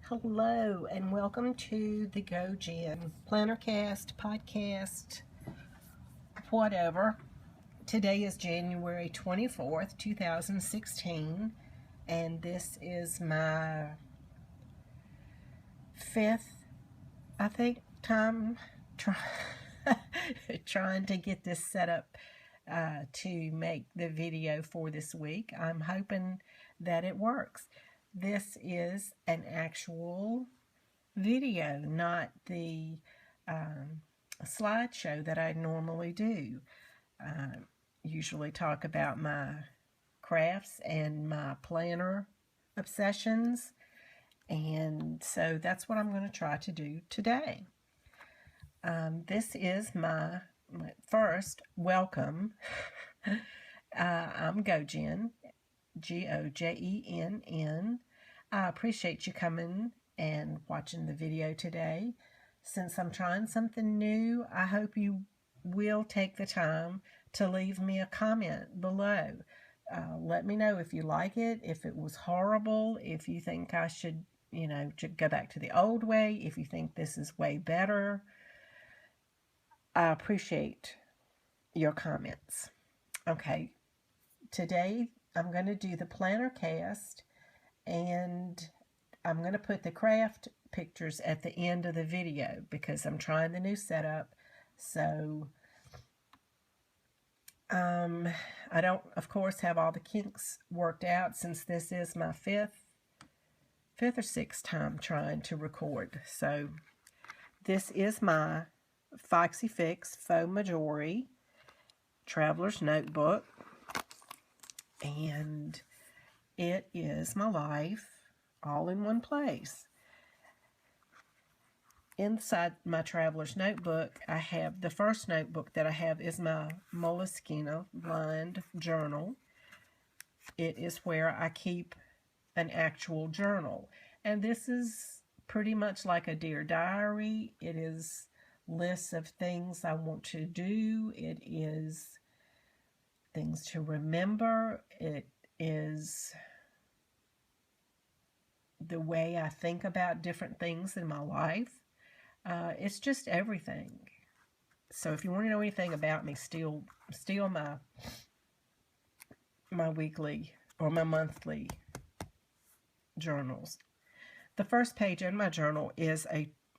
Hello and welcome to the gojenn Plannercast podcast, whatever. Today is January 24th, 2016, and this is my fifth, I think, time trying to get this set up to make the video for this week. I'm hoping that it works. This is an actual video, not the slideshow that I normally do. Usually talk about my crafts and my planner obsessions, and so that's what I'm going to try to do today. This is my first welcome. I'm gojenn, Gojenn. I appreciate you coming and watching the video today. Since I'm trying something new, I hope you will take the time to leave me a comment below. Let me know if you like it, if it was horrible, if you think I should, go back to the old way, if you think this is way better. I appreciate your comments. Okay, today I'm going to do the Plannercast, and I'm going to put the craft pictures at the end of the video because I'm trying the new setup. So I don't, of course, have all the kinks worked out since this is my fifth or sixth time trying to record. So this is my Foxy Fix Faux Majori Traveler's Notebook, and it is my life all in one place. Inside my Traveler's Notebook, I have the first notebook that I have is my Moleskine lined journal. It is where I keep an actual journal, and this is pretty much like a Dear Diary. It is lists of things I want to do. It is things to remember. It is the way I think about different things in my life. It's just everything. So if you want to know anything about me, steal my weekly or my monthly journals. The first page in my journal is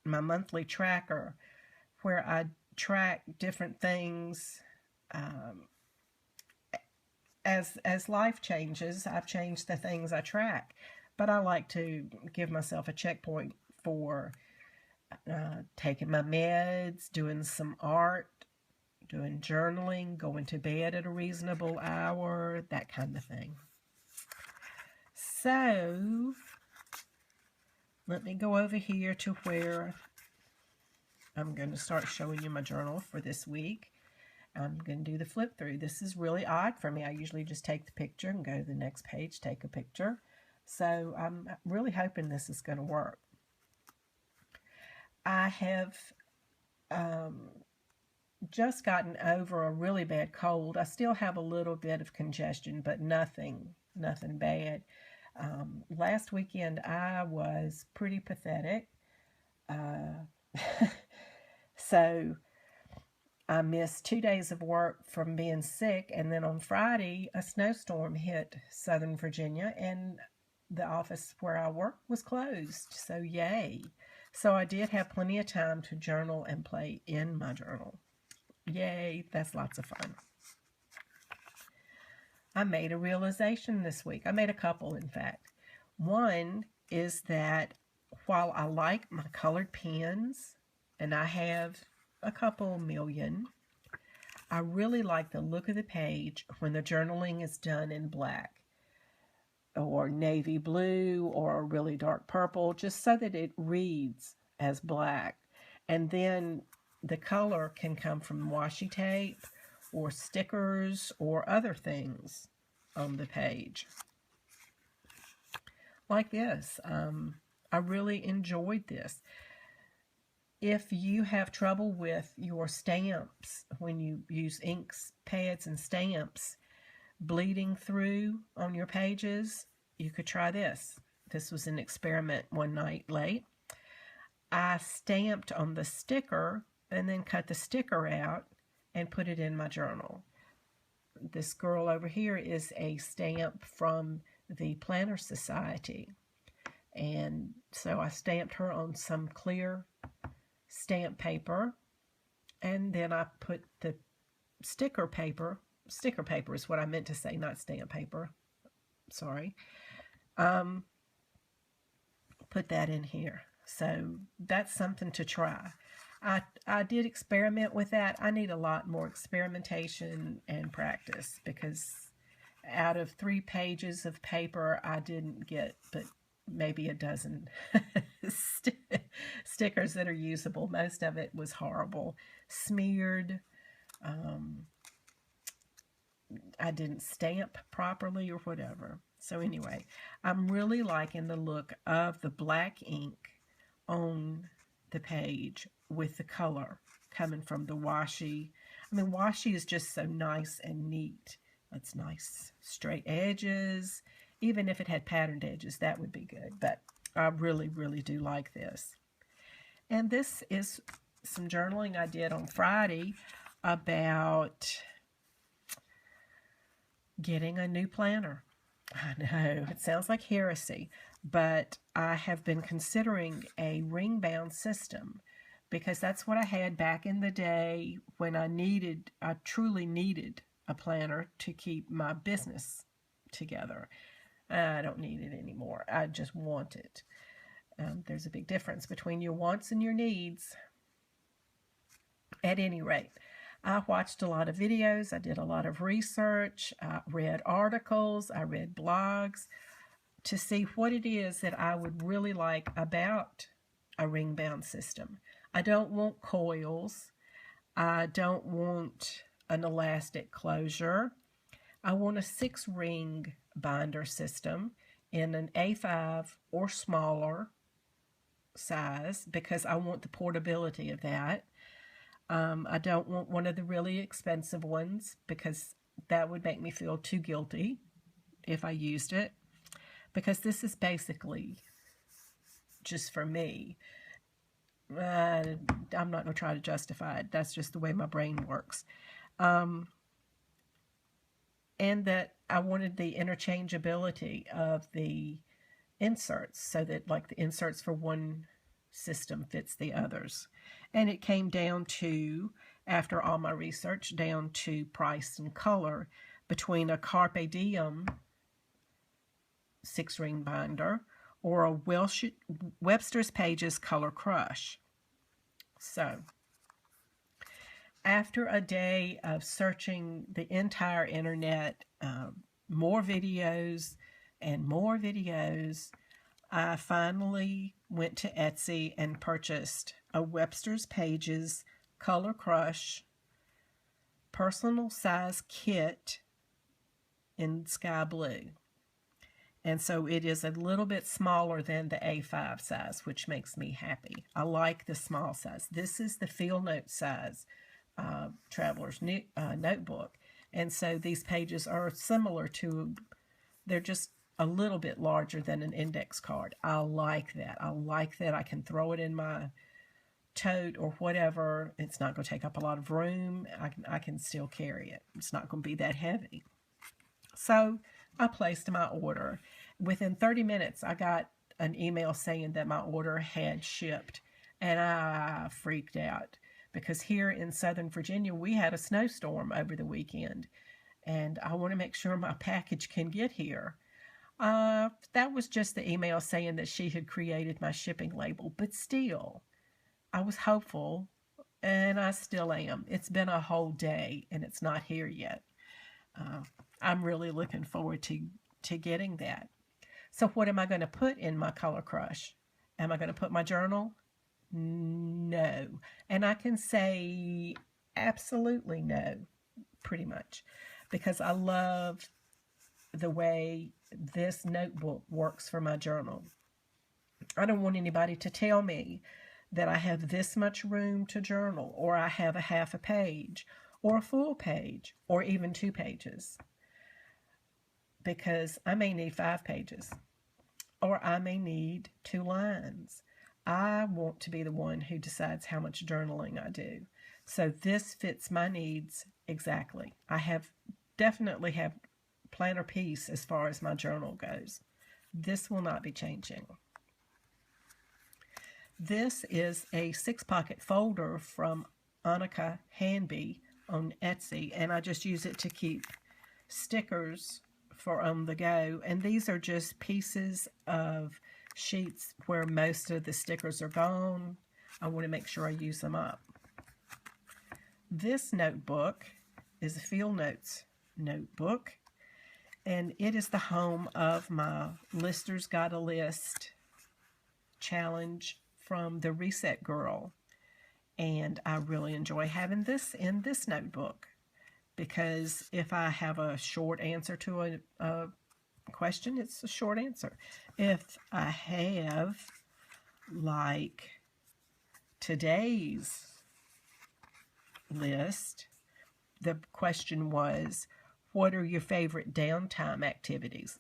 my monthly tracker, where I track different things. As life changes, I've changed the things I track, but I like to give myself a checkpoint for taking my meds, doing some art, doing journaling, going to bed at a reasonable hour, that kind of thing. So let me go over here to where I'm going to start showing you my journal for this week. I'm going to do the flip through. This is really odd for me. I usually just take the picture and go to the next page, take a picture. So I'm really hoping this is going to work. I have just gotten over a really bad cold. I still have a little bit of congestion, but nothing bad. Last weekend I was pretty pathetic. So I missed 2 days of work from being sick, and then on Friday a snowstorm hit Southern Virginia and the office where I work was closed. So yay. So I did have plenty of time to journal and play in my journal. Yay, that's lots of fun. I made a realization this week. I made a couple, in fact. One is that while I like my colored pens, and I have a couple million, I really like the look of the page when the journaling is done in black or navy blue or a really dark purple, just so that it reads as black. And then the color can come from washi tape or stickers or other things on the page. Like this. I really enjoyed this. If you have trouble with your stamps, when you use inks, pads, and stamps bleeding through on your pages, you could try this. this was an experiment one night late, I stamped on the sticker and then cut the sticker out and put it in my journal. This girl over here is a stamp from the Planner Society. And so I stamped her on some clear stamp paper, and then I put the sticker paper is what I meant to say, not stamp paper, sorry, put that in here. So that's something to try. I did experiment with that. I need a lot more experimentation and practice, because out of 3 pages of paper, I didn't get but maybe a dozen stickers that are usable. Most of it was horrible, smeared. I didn't stamp properly or whatever. So anyway, I'm really liking the look of the black ink on the page with the color coming from the washi. I mean, washi is just so nice and neat. It's nice straight edges. Even if it had patterned edges, that would be good. But I really, really do like this. And this is some journaling I did on Friday about getting a new planner. I know, it sounds like heresy, but I have been considering a ring-bound system, because that's what I had back in the day when I truly needed a planner to keep my business together. I don't need it anymore. I just want it. There's a big difference between your wants and your needs. At any rate, I watched a lot of videos. I did a lot of research. I read articles. I read blogs to see what it is that I would really like about a ring-bound system. I don't want coils. I don't want an elastic closure. I want a 6-ring binder system in an A5 or smaller size, because I want the portability of that. I don't want one of the really expensive ones, because that would make me feel too guilty if I used it, because this is basically just for me. I'm not going to try to justify it. That's just the way my brain works. And that I wanted the interchangeability of the inserts, so that like the inserts for one system fits the others. And it came down to, after all my research, down to price and color between a Carpe Diem 6-ring binder or a Webster's Pages ColorCrush. So after a day of searching the entire internet, more videos and more videos, I finally went to Etsy and purchased a Webster's Pages ColorCrush personal size kit in sky blue. And so it is a little bit smaller than the A5 size, which makes me happy. I like the small size. This is the field note size Traveler's notebook. And so these pages are similar to, they're just a little bit larger than an index card. I like that. I like that I can throw it in my tote or whatever. It's not going to take up a lot of room. I can still carry it. It's not going to be that heavy. So I placed my order. Within 30 minutes, I got an email saying that my order had shipped, and I freaked out, because here in Southern Virginia, we had a snowstorm over the weekend, and I want to make sure my package can get here. That was just the email saying that she had created my shipping label, but still, I was hopeful, and I still am. It's been a whole day, and it's not here yet. I'm really looking forward to getting that. So what am I going to put in my ColorCrush? Am I going to put my journal? No. And I can say absolutely no, pretty much, because I love the way this notebook works for my journal. I don't want anybody to tell me that I have this much room to journal, or I have a half a page, or a full page, or even 2 pages, because I may need 5 pages. or I may need 2 lines. I want to be the one who decides how much journaling I do. So this fits my needs exactly. I definitely have planner peace as far as my journal goes. This will not be changing. This is a 6-pocket folder from Annika Hanby on Etsy, and I just use it to keep stickers for on the go. And these are just pieces of sheets where most of the stickers are gone. I want to make sure I use them up. This notebook is a Field Notes notebook, and it is the home of my Lister's Got a List challenge from the Reset Girl. And I really enjoy having this in this notebook, because if I have a short answer to a question, it's a short answer. If I have, like today's list, the question was, what are your favorite downtime activities?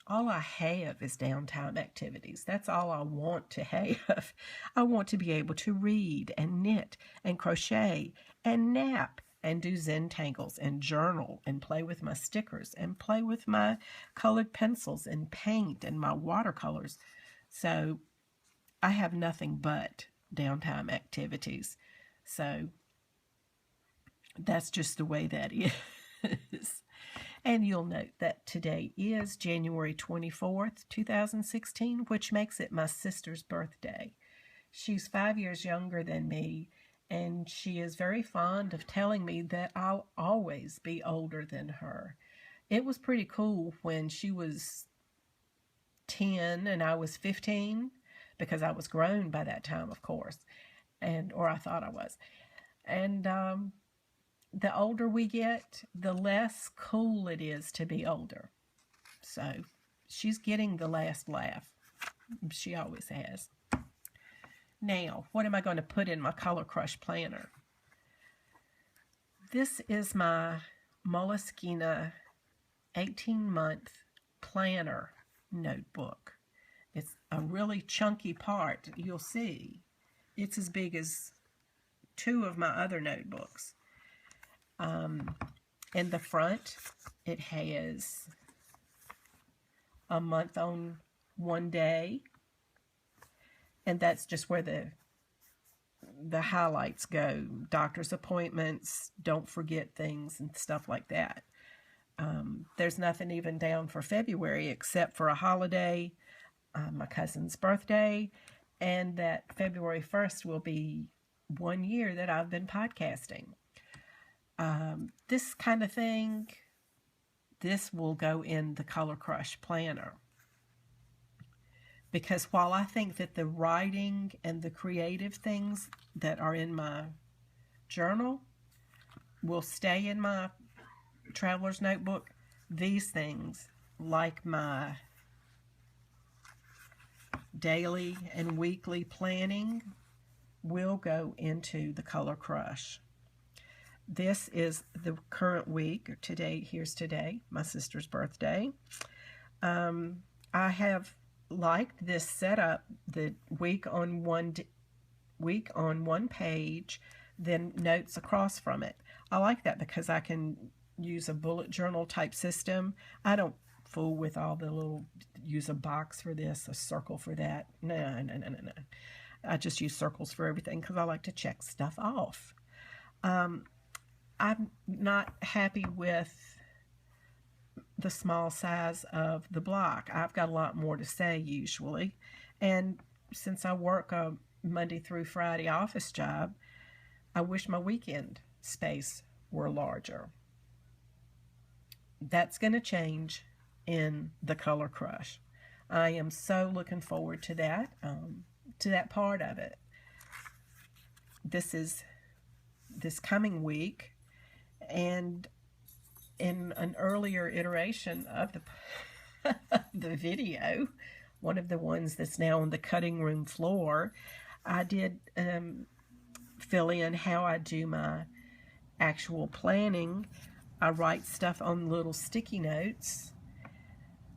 All I have is downtime activities. That's all I want to have. I want to be able to read and knit and crochet and nap and do Zentangles and journal and play with my stickers and play with my colored pencils and paint and my watercolors. So I have nothing but downtime activities. So that's just the way that is. And you'll note that today is January 24th, 2016, which makes it my sister's birthday. She's 5 years younger than me, and she is very fond of telling me that I'll always be older than her. It was pretty cool when she was 10 and I was 15, because I was grown by that time, of course, or I thought I was. And the older we get, the less cool it is to be older. So she's getting the last laugh. She always has. Now, what am I going to put in my ColorCrush planner? This is my Moleskine 18-month planner notebook. It's a really chunky part. You'll see. It's as big as 2 of my other notebooks. In the front, it has a month on one day, and that's just where the highlights go. Doctor's appointments, don't forget things, and stuff like that. There's nothing even down for February except for a holiday, my cousin's birthday, and that February 1st will be 1 year that I've been podcasting. This kind of thing, this will go in the ColorCrush planner. Because while I think that the writing and the creative things that are in my journal will stay in my Traveler's Notebook, these things, like my daily and weekly planning, will go into the ColorCrush. This is the current week. Here's today, my sister's birthday. I have liked this setup, the week on one page, then notes across from it. I like that because I can use a bullet journal type system. I don't fool with all the little, use a box for this, a circle for that. No. I just use circles for everything because I like to check stuff off. I'm not happy with the small size of the block. I've got a lot more to say usually. And since I work a Monday through Friday office job, I wish my weekend space were larger. That's going to change in the ColorCrush. I am so looking forward to that part of it. This is this coming week. And in an earlier iteration of the video, one of the ones that's now on the cutting room floor, I did fill in how I do my actual planning. I write stuff on little sticky notes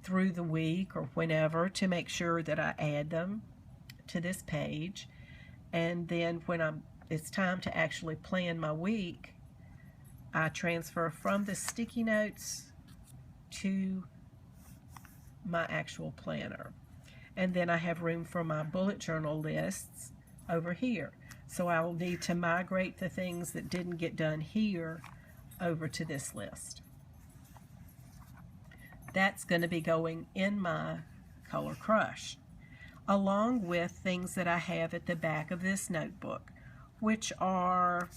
through the week or whenever to make sure that I add them to this page. And then when it's time to actually plan my week, I transfer from the sticky notes to my actual planner. And then I have room for my bullet journal lists over here. So I will need to migrate the things that didn't get done here over to this list. That's going to be going in my ColorCrush, along with things that I have at the back of this notebook, which are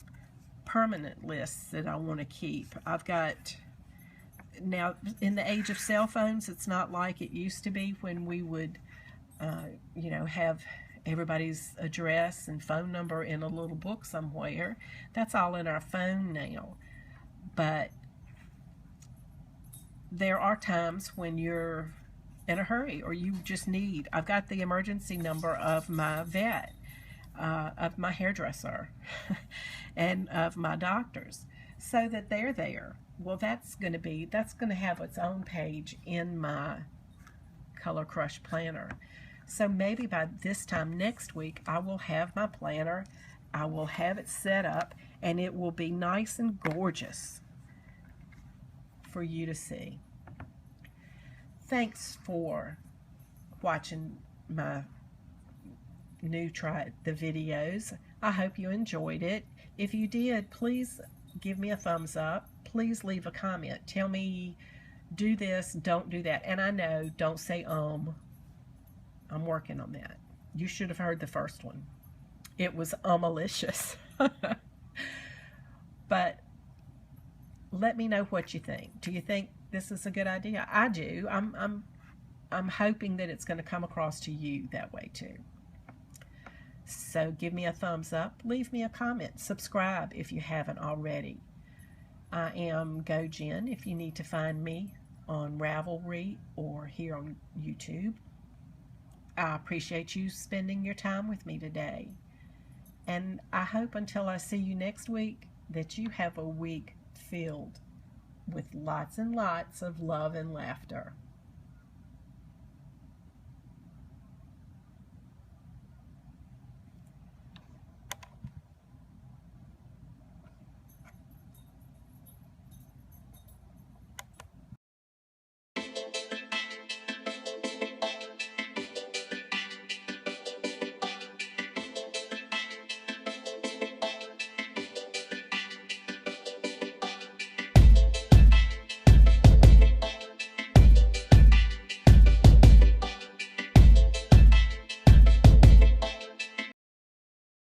permanent lists that I want to keep. I've got, now in the age of cell phones, it's not like it used to be when we would, have everybody's address and phone number in a little book somewhere. That's all in our phone now. But there are times when you're in a hurry or you just need, I've got the emergency number of my vet, of my hairdresser, and of my doctors, so that they're there. Well, that's going to have its own page in my ColorCrush planner. So maybe by this time next week, I will have my planner, I will have it set up, and it will be nice and gorgeous for you to see. Thanks for watching my the videos. I hope you enjoyed it. If you did, please give me a thumbs up. Please leave a comment. Tell me, do this, don't do that. And I know, don't say I'm working on that. You should have heard the first one. It was malicious. But let me know what you think. Do you think this is a good idea? I do. I'm hoping that it's going to come across to you that way too. So give me a thumbs up, leave me a comment, subscribe if you haven't already. I am gojenn if you need to find me on Ravelry or here on YouTube. I appreciate you spending your time with me today. And I hope until I see you next week that you have a week filled with lots and lots of love and laughter.